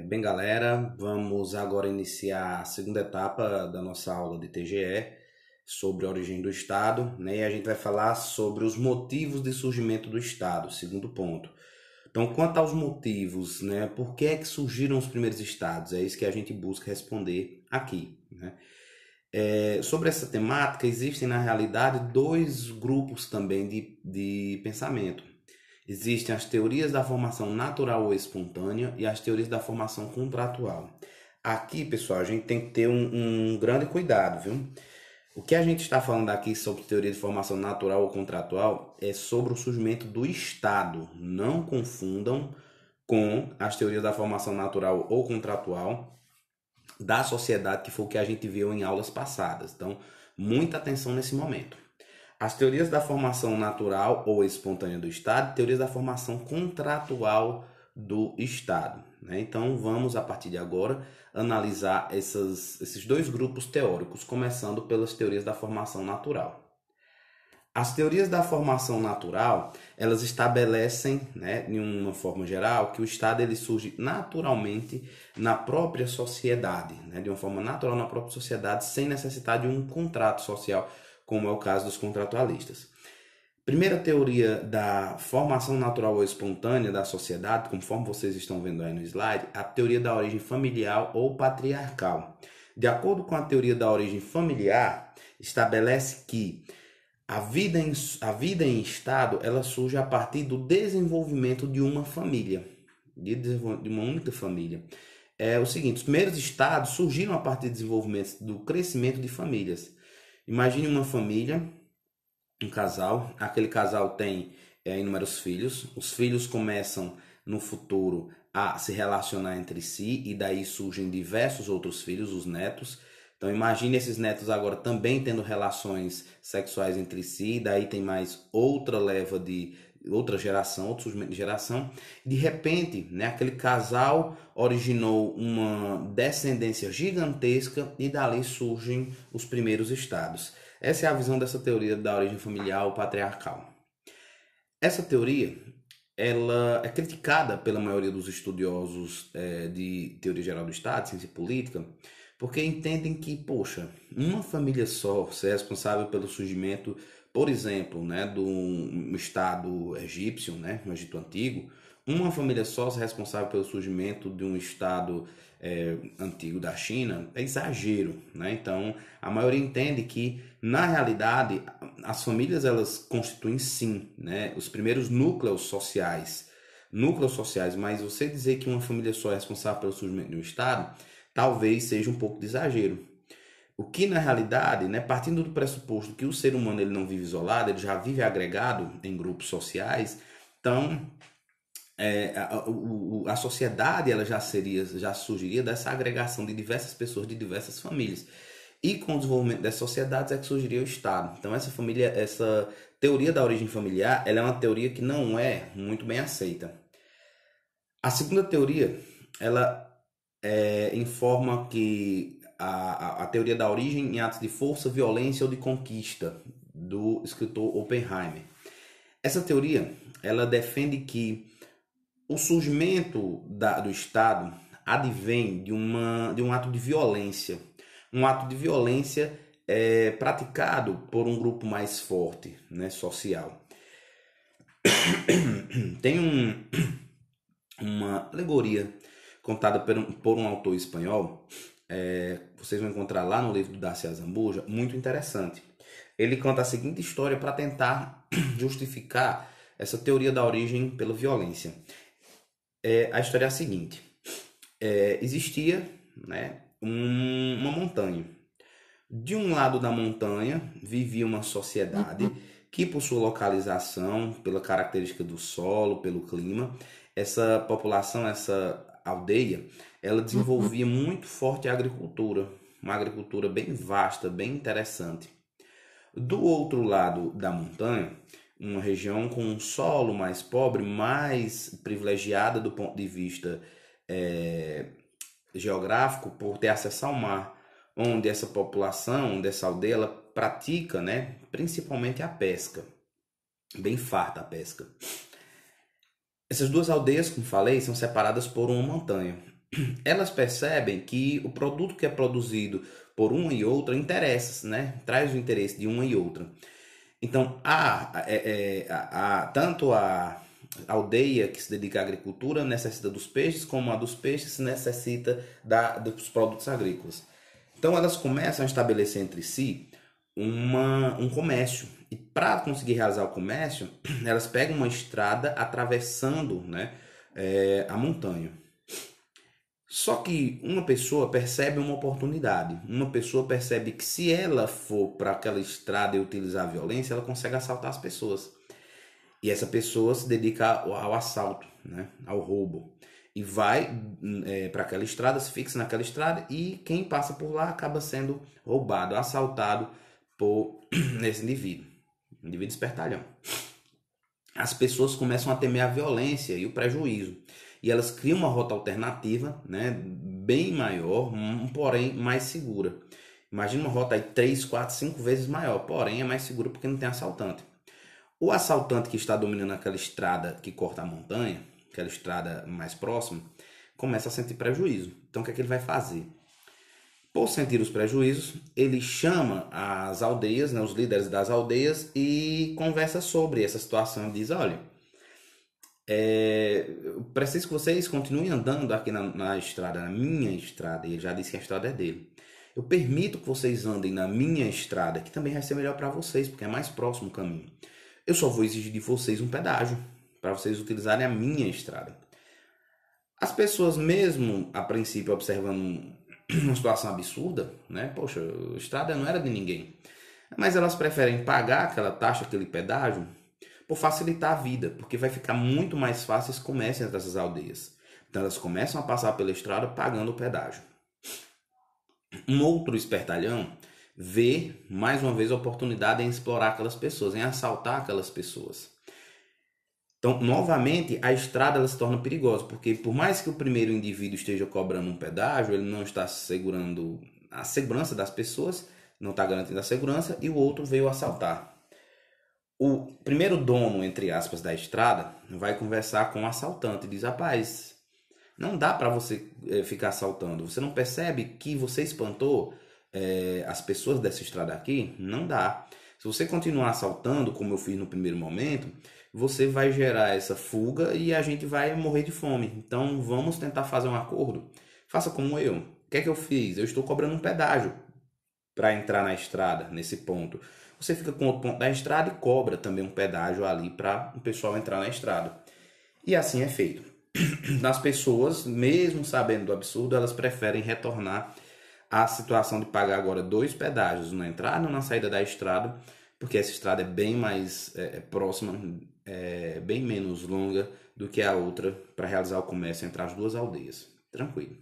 Bem, galera, vamos agora iniciar a segunda etapa da nossa aula de TGE sobre a origem do Estado, né? E a gente vai falar sobre os motivos de surgimento do Estado, segundo ponto. Então, quanto aos motivos, né? Por que é que surgiram os primeiros estados? É isso que a gente busca responder aqui, né? Sobre essa temática, existem na realidade dois grupos também de pensamento. Existem as teorias da formação natural ou espontânea e as teorias da formação contratual. Aqui, pessoal, a gente tem que ter um grande cuidado, viu? O que a gente está falando aqui sobre teoria de formação natural ou contratual é sobre o surgimento do Estado. Não confundam com as teorias da formação natural ou contratual da sociedade, que foi o que a gente viu em aulas passadas. Então, muita atenção nesse momento. As teorias da formação natural ou espontânea do Estado, teorias da formação contratual do Estado, né? Então, vamos, a partir de agora, analisar esses dois grupos teóricos, começando pelas teorias da formação natural. As teorias da formação natural, elas estabelecem, né, de uma forma geral, que o Estado ele surge naturalmente na própria sociedade, né, de uma forma natural na própria sociedade, sem necessidade de um contrato social, como é o caso dos contratualistas. Primeira teoria da formação natural ou espontânea da sociedade, conforme vocês estão vendo aí no slide, a teoria da origem familiar ou patriarcal. De acordo com a teoria da origem familiar, estabelece que a vida em Estado ela surge a partir do desenvolvimento de uma família, de uma única família. É o seguinte, os primeiros estados surgiram a partir do desenvolvimento, do crescimento de famílias. Imagine uma família, um casal, aquele casal tem inúmeros filhos, os filhos começam no futuro a se relacionar entre si e daí surgem diversos outros filhos, os netos. Então imagine esses netos agora também tendo relações sexuais entre si, daí tem mais outra leva de outra geração, outro surgimento de geração. De repente, né, aquele casal originou uma descendência gigantesca e dali surgem os primeiros estados. Essa é a visão dessa teoria da origem familiar ou patriarcal. Essa teoria ela é criticada pela maioria dos estudiosos de teoria geral do Estado, ciência política, porque entendem que, poxa, uma família só ser responsável pelo surgimento, por exemplo, né, do Estado egípcio, né, no Egito Antigo, uma família só ser responsável pelo surgimento de um Estado antigo da China é exagero, né? Então, a maioria entende que, na realidade, as famílias elas constituem sim, né, os primeiros núcleos sociais, mas você dizer que uma família só é responsável pelo surgimento de um Estado, talvez seja um pouco de exagero. O que na realidade, né, partindo do pressuposto que o ser humano ele não vive isolado, ele já vive agregado em grupos sociais, então a sociedade ela já surgiria dessa agregação de diversas pessoas de diversas famílias. E com o desenvolvimento das sociedades é que surgiria o Estado. Então essa teoria da origem familiar, ela é uma teoria que não é muito bem aceita. A segunda teoria, ela informa que a teoria da origem em atos de força, violência ou de conquista, do escritor Oppenheimer. Essa teoria, ela defende que o surgimento do Estado advém de um ato de violência. Um ato de violência praticado por um grupo mais forte, né, social. Tem uma alegoria contada por um autor espanhol, vocês vão encontrar lá no livro do Darcy Azambuja, muito interessante. Ele conta a seguinte história para tentar justificar essa teoria da origem pela violência. A história é a seguinte: existia, né, uma montanha. De um lado da montanha vivia uma sociedade que, por sua localização, pela característica do solo, pelo clima, essa população, essa aldeia, ela desenvolvia muito forte a agricultura, uma agricultura bem vasta, bem interessante. Do outro lado da montanha, uma região com um solo mais pobre, mais privilegiada do ponto de vista geográfico, por ter acesso ao mar, onde essa população, onde essa aldeia, ela pratica, né, principalmente a pesca, bem farta a pesca. Essas duas aldeias, como falei, são separadas por uma montanha. elas percebem que o produto que é produzido por uma e outra interessa, né? Traz o interesse de uma e outra. Então, tanto a aldeia que se dedica à agricultura necessita dos peixes, como a dos peixes necessita dos produtos agrícolas. Então, elas começam a estabelecer entre si um comércio. E para conseguir realizar o comércio, elas pegam uma estrada atravessando, né, a montanha. Só que uma pessoa percebe uma oportunidade. Uma pessoa percebe que se ela for para aquela estrada e utilizar a violência, ela consegue assaltar as pessoas. E essa pessoa se dedica ao assalto, né? Ao roubo. E vai para aquela estrada, se fixa naquela estrada e quem passa por lá acaba sendo roubado, assaltado por esse indivíduo espertalhão. As pessoas começam a temer a violência e o prejuízo. E elas criam uma rota alternativa, né, bem maior, porém mais segura. Imagina uma rota aí 3, 4, 5 vezes maior, porém é mais segura porque não tem assaltante. O assaltante que está dominando aquela estrada que corta a montanha, aquela estrada mais próxima, começa a sentir prejuízo. Então o que é que ele vai fazer? Por sentir os prejuízos, ele chama as aldeias, né, os líderes das aldeias e conversa sobre essa situação. Diz, olha, eu preciso que vocês continuem andando aqui na estrada, na minha estrada. E ele já disse que a estrada é dele. Eu permito que vocês andem na minha estrada, que também vai ser melhor para vocês, porque é mais próximo o caminho. Eu só vou exigir de vocês um pedágio, para vocês utilizarem a minha estrada. As pessoas, mesmo a princípio observando uma situação absurda, né? Poxa, a estrada não era de ninguém. Mas elas preferem pagar aquela taxa, aquele pedágio, por facilitar a vida, porque vai ficar muito mais fácil esse comércio entre essas aldeias. Então elas começam a passar pela estrada pagando o pedágio. Um outro espertalhão vê, mais uma vez, a oportunidade em explorar aquelas pessoas, em assaltar aquelas pessoas. Então, novamente, a estrada ela se torna perigosa, porque por mais que o primeiro indivíduo esteja cobrando um pedágio, ele não está segurando a segurança das pessoas, não está garantindo a segurança, e o outro veio assaltar. O primeiro dono, entre aspas, da estrada, vai conversar com o assaltante e diz, rapaz, não dá para você ficar assaltando, você não percebe que você espantou as pessoas dessa estrada aqui? Não dá. Se você continuar assaltando, como eu fiz no primeiro momento, você vai gerar essa fuga e a gente vai morrer de fome. Então vamos tentar fazer um acordo. Faça como eu. O que é que eu fiz? Eu estou cobrando um pedágio para entrar na estrada, nesse ponto. Você fica com outro ponto da estrada e cobra também um pedágio ali para o pessoal entrar na estrada. E assim é feito. As pessoas, mesmo sabendo do absurdo, elas preferem retornar à situação de pagar agora 2 pedágios na entrada ou na saída da estrada, porque essa estrada é bem mais próxima, bem menos longa do que a outra para realizar o comércio entre as duas aldeias. Tranquilo.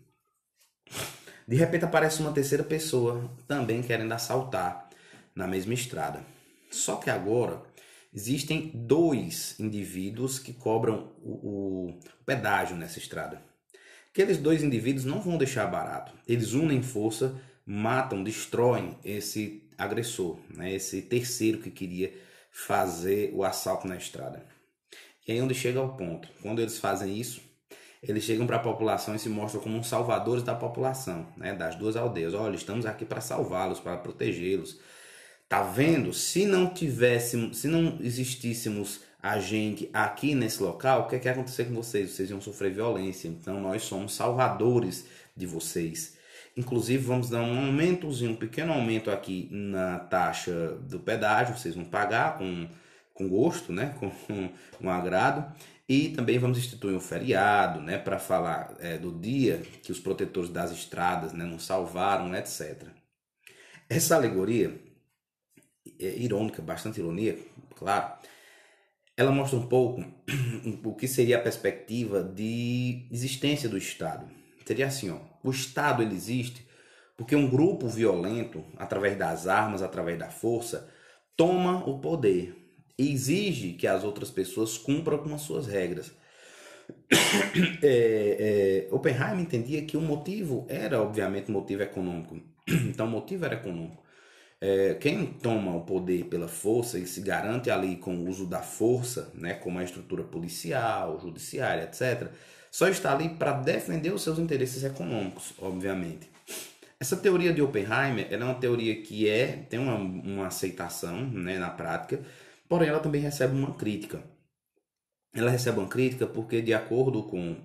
De repente aparece uma terceira pessoa também querendo assaltar na mesma estrada. Só que agora existem 2 indivíduos que cobram o pedágio nessa estrada. Aqueles 2 indivíduos não vão deixar barato. Eles unem força, matam, destroem esse agressor, né? Esse terceiro que queria fazer o assalto na estrada. E aí onde chega ao ponto. Quando eles fazem isso, eles chegam para a população e se mostram como uns salvadores da população, né? Das 2 aldeias. Olha, estamos aqui para salvá-los, para protegê-los. Tá vendo? Se não existíssemos a gente aqui nesse local, o que é que ia acontecer com vocês? Vocês iam sofrer violência. Então nós somos salvadores de vocês. Inclusive vamos dar um aumentozinho, um pequeno aumento aqui na taxa do pedágio. Vocês vão pagar com gosto, né? Com um agrado. E também vamos instituir um feriado, né? Para falar do dia que os protetores das estradas, né, nos salvaram, etc. Essa alegoria irônica, bastante ironia, claro, ela mostra um pouco o que seria a perspectiva de existência do Estado. Seria assim, ó, o Estado ele existe porque um grupo violento, através das armas, através da força, toma o poder e exige que as outras pessoas cumpram com as suas regras. Oppenheimer entendia que o motivo era, obviamente, um motivo econômico. Então, o motivo era econômico. Quem toma o poder pela força e se garante ali com o uso da força, né, como a estrutura policial, judiciária, etc., só está ali para defender os seus interesses econômicos, obviamente. Essa teoria de Oppenheimer, ela é uma teoria que tem uma aceitação, né, na prática, porém ela também recebe uma crítica. Ela recebe uma crítica porque, de acordo com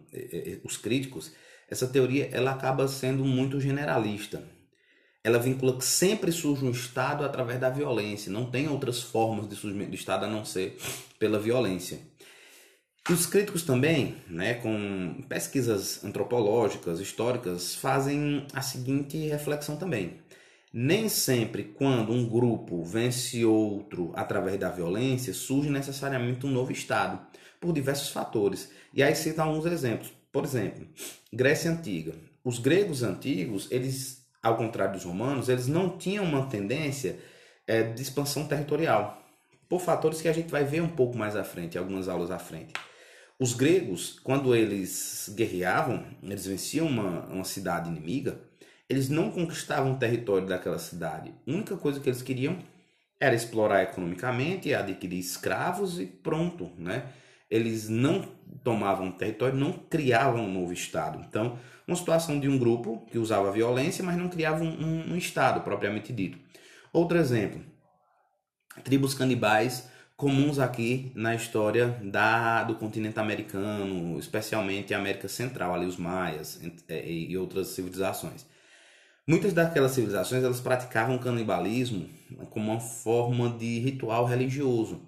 os críticos, essa teoria ela acaba sendo muito generalista. Ela vincula que sempre surge um Estado através da violência. Não tem outras formas de surgimento do Estado a não ser pela violência. E os críticos também, né, com pesquisas antropológicas, históricas, fazem a seguinte reflexão também. Nem sempre, quando um grupo vence outro através da violência, surge necessariamente um novo Estado, por diversos fatores. E aí cita alguns exemplos. Por exemplo, Grécia Antiga. Os gregos antigos, eles, ao contrário dos romanos, eles não tinham uma tendência de expansão territorial, por fatores que a gente vai ver um pouco mais à frente, algumas aulas à frente. Os gregos, quando eles guerreavam, eles venciam uma cidade inimiga, eles não conquistavam o território daquela cidade. A única coisa que eles queriam era explorar economicamente, adquirir escravos e pronto, né? Eles não tomavam território, não criavam um novo Estado. Então, uma situação de um grupo que usava violência, mas não criava um Estado propriamente dito. Outro exemplo, tribos canibais comuns aqui na história do continente americano, especialmente a América Central, ali os maias e outras civilizações. Muitas daquelas civilizações elas praticavam canibalismo como uma forma de ritual religioso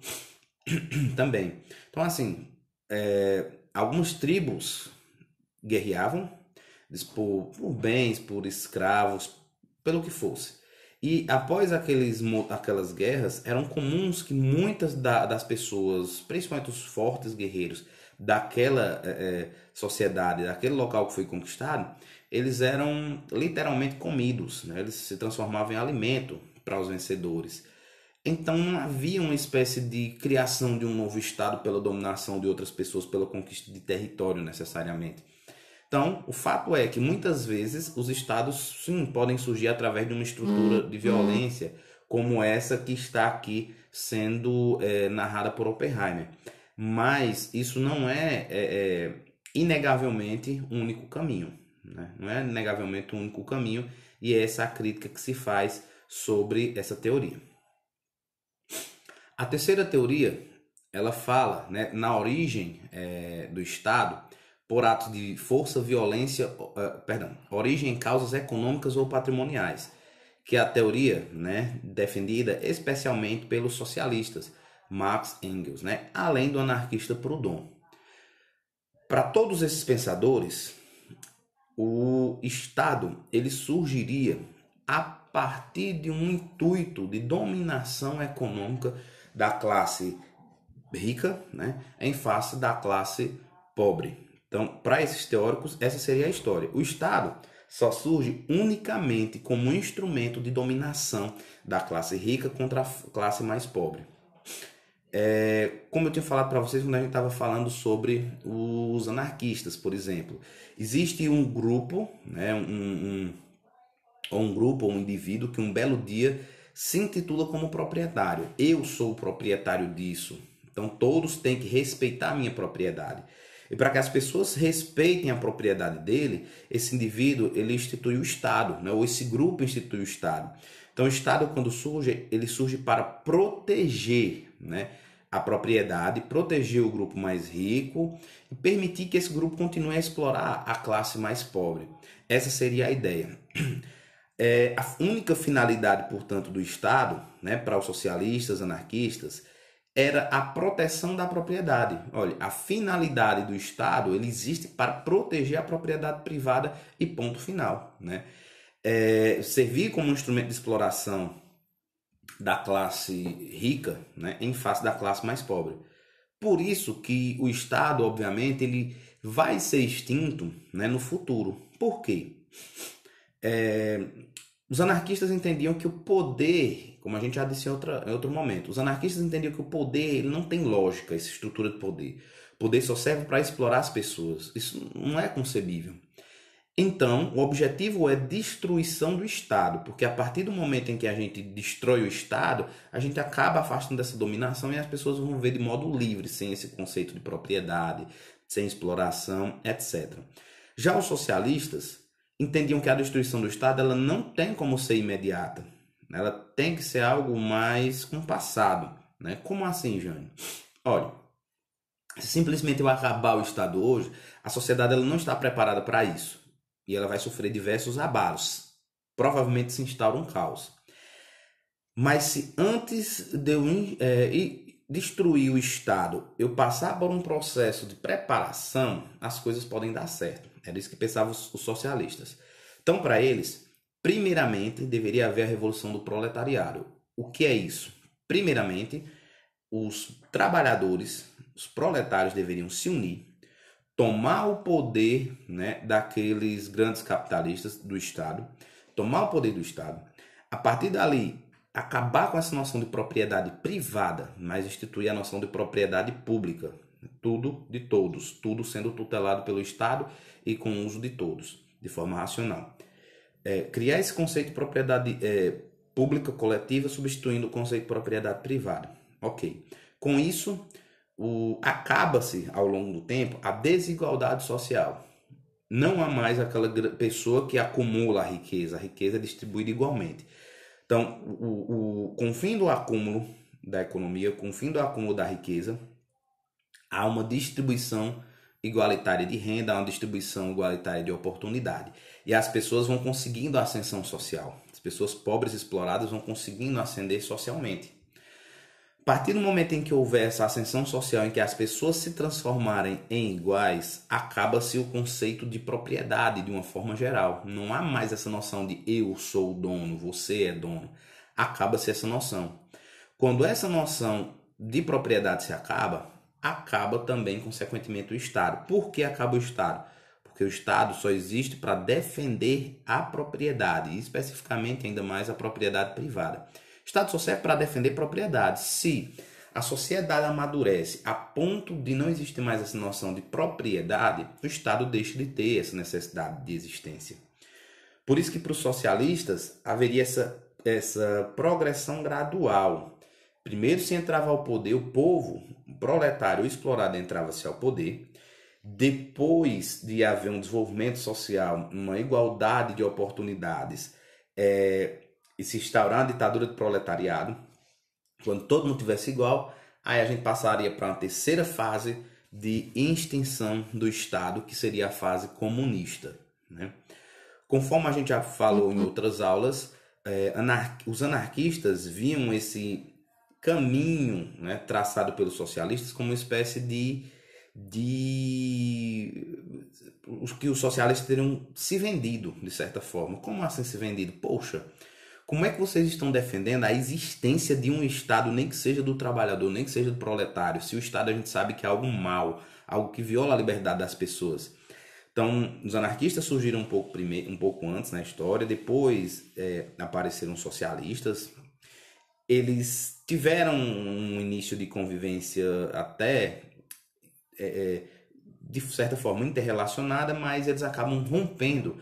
também. Então, assim, algumas tribos guerreavam por bens, por escravos, pelo que fosse. E após aquelas guerras, eram comuns que muitas das pessoas, principalmente os fortes guerreiros daquela sociedade, daquele local que foi conquistado, eles eram literalmente comidos, né? Eles se transformavam em alimento para os vencedores. Então não havia uma espécie de criação de um novo Estado pela dominação de outras pessoas, pela conquista de território necessariamente. Então, o fato é que muitas vezes os Estados, sim, podem surgir através de uma estrutura de violência, como essa que está aqui sendo narrada por Oppenheimer. Mas isso não é inegavelmente um único caminho, né? Não é inegavelmente um único caminho, e é essa a crítica que se faz sobre essa teoria. A terceira teoria, ela fala, né, na origem do Estado por atos de força, violência, origem em causas econômicas ou patrimoniais, que é a teoria, né, defendida especialmente pelos socialistas, Marx e Engels, né, além do anarquista Proudhon. Para todos esses pensadores, o Estado ele surgiria a partir de um intuito de dominação econômica da classe rica, né, em face da classe pobre. Então, para esses teóricos, essa seria a história. O Estado só surge unicamente como um instrumento de dominação da classe rica contra a classe mais pobre. Como eu tinha falado para vocês quando a gente estava falando sobre os anarquistas, por exemplo. Existe um grupo, né, um grupo ou um indivíduo que um belo dia se intitula como proprietário. Eu sou o proprietário disso. Então todos têm que respeitar a minha propriedade. E para que as pessoas respeitem a propriedade dele, esse indivíduo ele institui o Estado, né? Ou esse grupo institui o Estado. Então o Estado, quando surge, ele surge para proteger, né, a propriedade, proteger o grupo mais rico e permitir que esse grupo continue a explorar a classe mais pobre. Essa seria a ideia. A única finalidade, portanto, do Estado, né, para os socialistas, anarquistas, era a proteção da propriedade. Olha, a finalidade do Estado ele existe para proteger a propriedade privada e ponto final, né? Servir como um instrumento de exploração da classe rica, né, em face da classe mais pobre. Por isso que o Estado, obviamente, ele vai ser extinto, né, no futuro. Por quê? Os anarquistas entendiam que o poder, como a gente já disse em outro momento, os anarquistas entendiam que o poder ele não tem lógica, essa estrutura de poder. O poder só serve para explorar as pessoas. Isso não é concebível. Então, o objetivo é destruição do Estado, porque a partir do momento em que a gente destrói o Estado, a gente acaba afastando dessa dominação e as pessoas vão viver de modo livre, sem esse conceito de propriedade, sem exploração, etc. Já os socialistas entendiam que a destruição do Estado ela não tem como ser imediata. Ela tem que ser algo mais compassado, né? Como assim, Jânio? Olha, se simplesmente eu acabar o Estado hoje, a sociedade ela não está preparada para isso. E ela vai sofrer diversos abalos. Provavelmente se instaura um caos. Mas se antes de eu destruir o Estado, eu passar por um processo de preparação, as coisas podem dar certo. Era isso que pensavam os socialistas. Então, para eles, primeiramente, deveria haver a revolução do proletariado. O que é isso? Primeiramente, os trabalhadores, os proletários deveriam se unir, tomar o poder, né, daqueles grandes capitalistas do Estado, tomar o poder do Estado. A partir dali, acabar com essa noção de propriedade privada, mas instituir a noção de propriedade pública. Tudo de todos, tudo sendo tutelado pelo Estado e com o uso de todos, de forma racional. Criar esse conceito de propriedade pública coletiva, substituindo o conceito de propriedade privada. Ok. Com isso, acaba-se, ao longo do tempo, a desigualdade social. Não há mais aquela pessoa que acumula a riqueza é distribuída igualmente. Então, com o fim do acúmulo da economia, com o fim do acúmulo da riqueza, há uma distribuição igualitária de renda, há uma distribuição igualitária de oportunidade. E as pessoas vão conseguindo a ascensão social. As pessoas pobres e exploradas vão conseguindo ascender socialmente. A partir do momento em que houver essa ascensão social, em que as pessoas se transformarem em iguais, acaba-se o conceito de propriedade de uma forma geral. Não há mais essa noção de eu sou o dono, você é dono. Acaba-se essa noção. Quando essa noção de propriedade se acaba também, consequentemente, o Estado. Por que acaba o Estado? Porque o Estado só existe para defender a propriedade, e especificamente ainda mais a propriedade privada. O Estado só serve para defender propriedade. Se a sociedade amadurece a ponto de não existir mais essa noção de propriedade, o Estado deixa de ter essa necessidade de existência. Por isso que para os socialistas haveria essa progressão gradual. Primeiro se entrava ao poder, o povo, o proletário, o explorado entrava-se ao poder. Depois de haver um desenvolvimento social, uma igualdade de oportunidades, e se instaurar uma ditadura do proletariado, quando todo mundo tivesse igual, aí a gente passaria para uma terceira fase de extinção do Estado, que seria a fase comunista, né? Conforme a gente já falou em outras aulas, os anarquistas viam esse caminho, né, traçado pelos socialistas como uma espécie de que os socialistas teriam se vendido, de certa forma. Como assim se vendido? Poxa, como é que vocês estão defendendo a existência de um Estado, nem que seja do trabalhador, nem que seja do proletário, se o Estado a gente sabe que é algo mau, algo que viola a liberdade das pessoas? Então, os anarquistas surgiram um pouco antes na história, depois apareceram os socialistas. Eles tiveram um início de convivência até, de certa forma, interrelacionada, mas eles acabam rompendo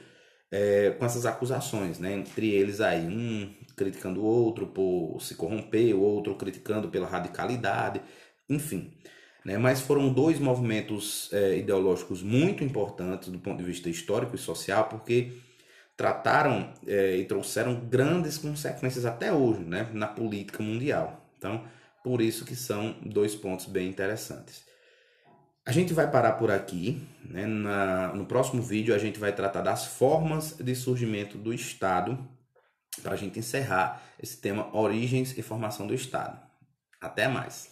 com essas acusações, né? Entre eles aí, um criticando o outro por se corromper, o outro criticando pela radicalidade, enfim. Né? Mas foram dois movimentos ideológicos muito importantes do ponto de vista histórico e social, porque trataram e trouxeram grandes consequências até hoje, né, na política mundial. Então, por isso que são dois pontos bem interessantes. A gente vai parar por aqui, né? No próximo vídeo a gente vai tratar das formas de surgimento do Estado, para a gente encerrar esse tema origens e formação do Estado. Até mais!